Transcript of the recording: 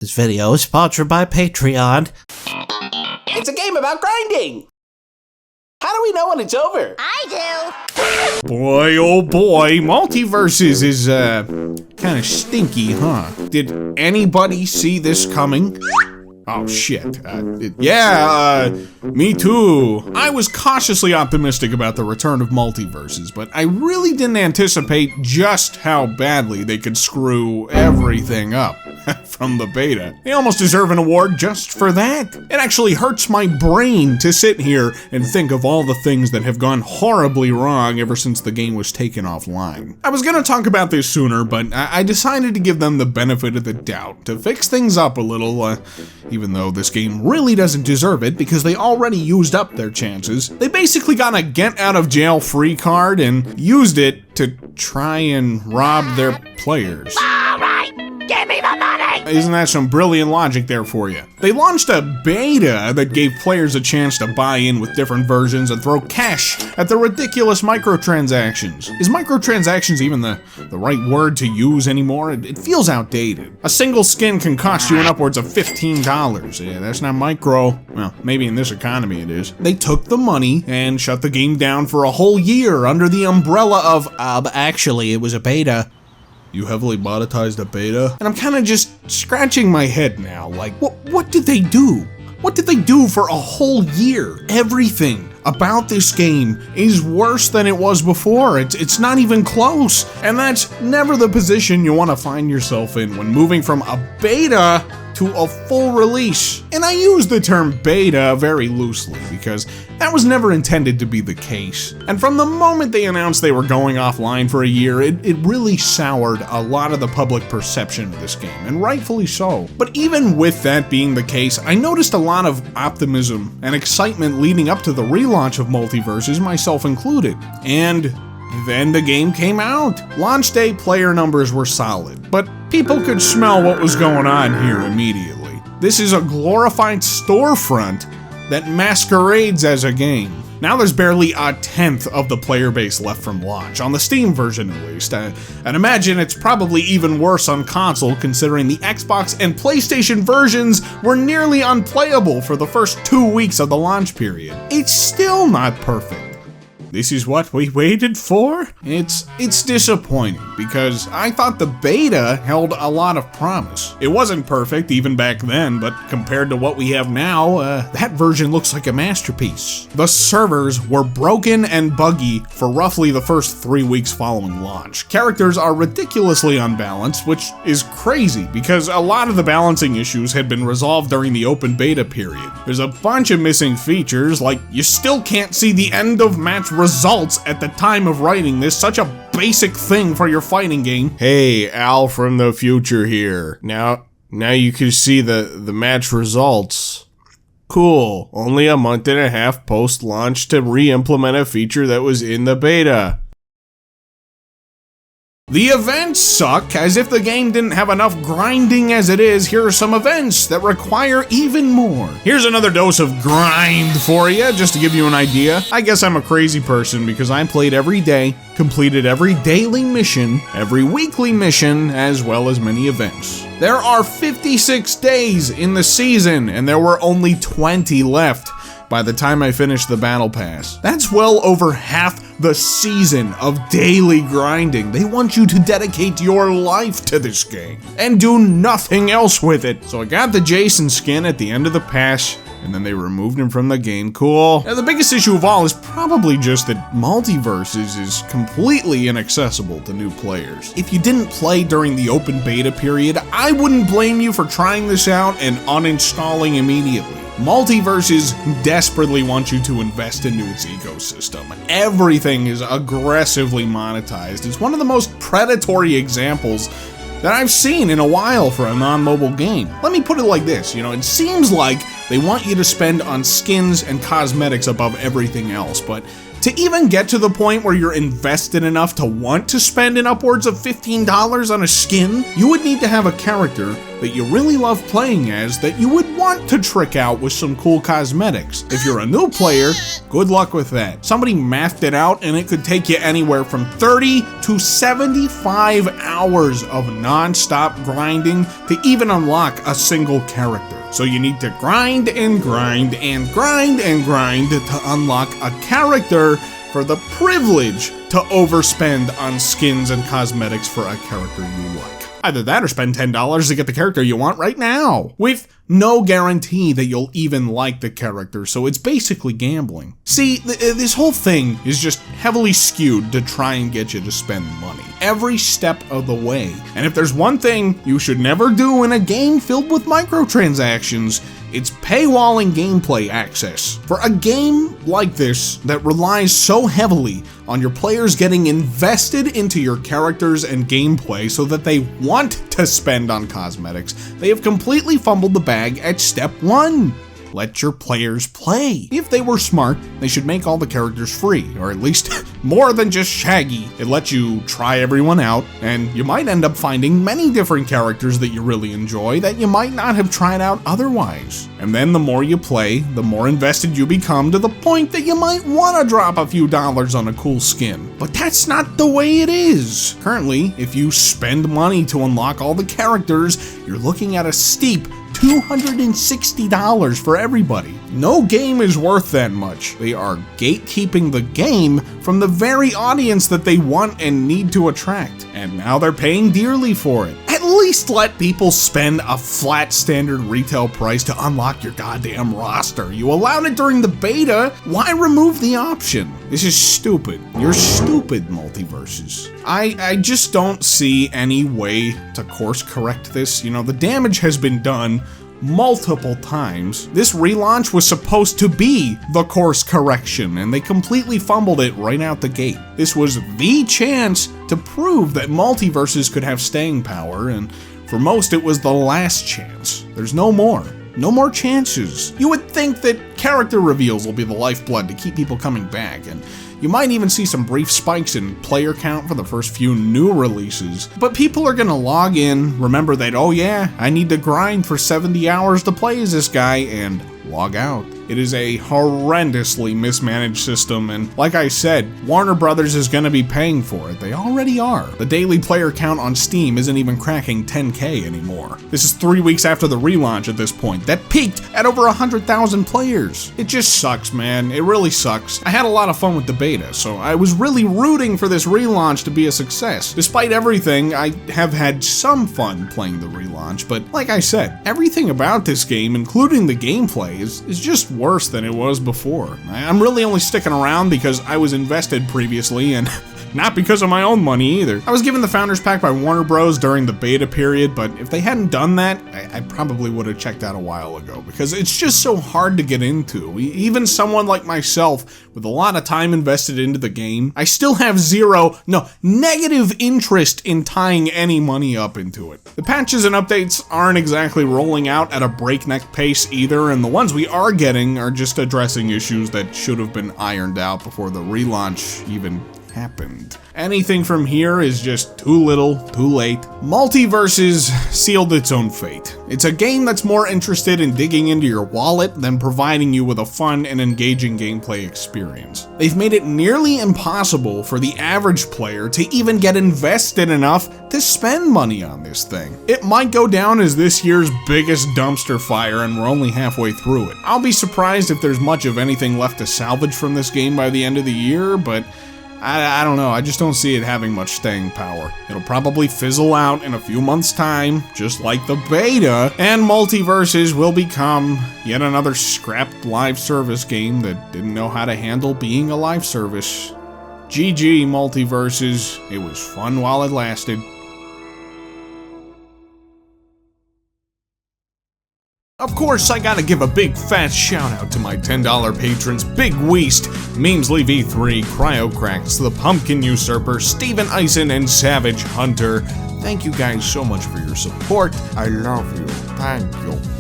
This video is sponsored by Patron. It's a game about grinding! How do we know when it's over? I do! Boy, oh boy, Multiverses is, kind of stinky, huh? Did anybody see this coming? Oh shit, me too. I was cautiously optimistic about the return of Multiverses, but I really didn't anticipate just how badly they could screw everything up from the beta. They almost deserve an award just for that. It actually hurts my brain to sit here and think of all the things that have gone horribly wrong ever since the game was taken offline. I was gonna talk about this sooner, but I decided to give them the benefit of the doubt to fix things up a little, even though this game really doesn't deserve it because they already used up their chances. They basically got a get-out-of-jail-free card and used it to try and rob their players. Alright, give me the money! Isn't that some brilliant logic there for you? They launched a beta that gave players a chance to buy in with different versions and throw cash at the ridiculous microtransactions. Is microtransactions even the right word to use anymore? It feels outdated. A single skin can cost you an upwards of $15. Yeah, that's not micro. Well, maybe in this economy it is. They took the money and shut the game down for a whole year under the umbrella of, Actually, it was a beta. You heavily monetized a beta? And I'm kind of just scratching my head now, like, what did they do? What did they do for a whole year? Everything about this game is worse than it was before. It's not even close. And that's never the position you want to find yourself in when moving from a beta to a full release. And I use the term beta very loosely because that was never intended to be the case. And from the moment they announced they were going offline for a year, it really soured a lot of the public perception of this game, and rightfully so. But even with that being the case, I noticed a lot of optimism and excitement leading up to the relaunch of Multiverses, myself included. And then the game came out. Launch day player numbers were solid, but people could smell what was going on here immediately. This is a glorified storefront that masquerades as a game. Now there's barely a tenth of the player base left from launch, on the Steam version at least, and imagine it's probably even worse on console considering the Xbox and PlayStation versions were nearly unplayable for the first 2 weeks of the launch period. It's still not perfect. This is what we waited for? It's disappointing because I thought the beta held a lot of promise. It wasn't perfect even back then, but compared to what we have now, that version looks like a masterpiece. The servers were broken and buggy for roughly the first 3 weeks following launch. Characters are ridiculously unbalanced, which is crazy because a lot of the balancing issues had been resolved during the open beta period. There's a bunch of missing features, like you still can't see the end of match results at the time of writing this, such a basic thing for your fighting game. Hey, Al from the future here. Now you can see the match results. Cool. Only a month and a half post-launch to re-implement a feature that was in the beta. The events suck, as if the game didn't have enough grinding as it is. Here are some events that require even more. Here's another dose of grind for you, just to give you an idea. I guess I'm a crazy person because I played every day, completed every daily mission, every weekly mission, as well as many events. There are 56 days in the season, and there were only 20 left by the time I finished the battle pass. That's well over half the season of daily grinding. They want you to dedicate your life to this game and do nothing else with it. So I got the Jason skin at the end of the pass, and then they removed him from the game. Cool. Now the biggest issue of all is probably just that Multiverses is completely inaccessible to new players. If you didn't play during the open beta period, I wouldn't blame you for trying this out and uninstalling immediately. Multiverses desperately want you to invest into its ecosystem. Everything is aggressively monetized. It's one of the most predatory examples that I've seen in a while for a non-mobile game. Let me put it like this, it seems like they want you to spend on skins and cosmetics above everything else, but To even get to the point where you're invested enough to want to spend an upwards of $15 on a skin, you would need to have a character that you really love playing as that you would want to trick out with some cool cosmetics. If you're a new player, good luck with that. Somebody mathed it out and it could take you anywhere from 30 to 75 hours of non-stop grinding to even unlock a single character. So you need to grind and grind and grind and grind to unlock a character for the privilege to overspend on skins and cosmetics for a character you like. Either that or spend $10 to get the character you want right now, with no guarantee that you'll even like the character, so it's basically gambling. See, this whole thing is just heavily skewed to try and get you to spend money every step of the way. And if there's one thing you should never do in a game filled with microtransactions, it's paywalling gameplay access. For a game like this that relies so heavily on your players getting invested into your characters and gameplay so that they want to spend on cosmetics, they have completely fumbled the bag at step 1. Let your players play. If they were smart, they should make all the characters free, or at least more than just Shaggy. It lets you try everyone out, and you might end up finding many different characters that you really enjoy that you might not have tried out otherwise. And then the more you play, the more invested you become to the point that you might want to drop a few dollars on a cool skin. But that's not the way it is. Currently, if you spend money to unlock all the characters, you're looking at a steep $260 for everybody. No game is worth that much. They are gatekeeping the game from the very audience that they want and need to attract. And now they're paying dearly for it. At least let people spend a flat standard retail price to unlock your goddamn roster. You allowed it during the beta. Why remove the option? This is stupid. You're stupid, Multiverses. I just don't see any way to course correct this. You know, the damage has been done multiple times. This relaunch was supposed to be the course correction, and they completely fumbled it right out the gate. This was the chance to prove that Multiverses could have staying power, and for most it was the last chance. There's no more. No more chances. You would think that character reveals will be the lifeblood to keep people coming back, and you might even see some brief spikes in player count for the first few new releases. But people are gonna log in, remember that, oh yeah, I need to grind for 70 hours to play as this guy, and log out. It is a horrendously mismanaged system, and like I said, Warner Brothers is going to be paying for it. They already are. The daily player count on Steam isn't even cracking 10K anymore. This is 3 weeks after the relaunch at this point. That peaked at over 100,000 players. It just sucks, man. It really sucks. I had a lot of fun with the beta, so I was really rooting for this relaunch to be a success. Despite everything, I have had some fun playing the relaunch, but like I said, everything about this game, including the gameplay, is just worse than it was before. I'm really only sticking around because I was invested previously, and not because of my own money either. I was given the Founders Pack by Warner Bros. During the beta period, but if they hadn't done that, I probably would have checked out a while ago, because it's just so hard to get into. Even someone like myself, with a lot of time invested into the game, I still have negative interest in tying any money up into it. The patches and updates aren't exactly rolling out at a breakneck pace either, and the ones we are getting are just addressing issues that should have been ironed out before the relaunch even happened. Anything from here is just too little, too late. Multiverses sealed its own fate. It's a game that's more interested in digging into your wallet than providing you with a fun and engaging gameplay experience. They've made it nearly impossible for the average player to even get invested enough to spend money on this thing. It might go down as this year's biggest dumpster fire, and we're only halfway through it. I'll be surprised if there's much of anything left to salvage from this game by the end of the year, but I don't know, I just don't see it having much staying power. It'll probably fizzle out in a few months' time, just like the beta, and Multiverses will become yet another scrapped live service game that didn't know how to handle being a live service. GG, Multiverses. It was fun while it lasted. Of course, I gotta give a big fat shout out to my $10 patrons: BiggWeast, Memesley V3, Cryocrax, the Pumpkin Usurper, Steven Ison, and Zaveghunter. Thank you guys so much for your support. I love you. Thank you.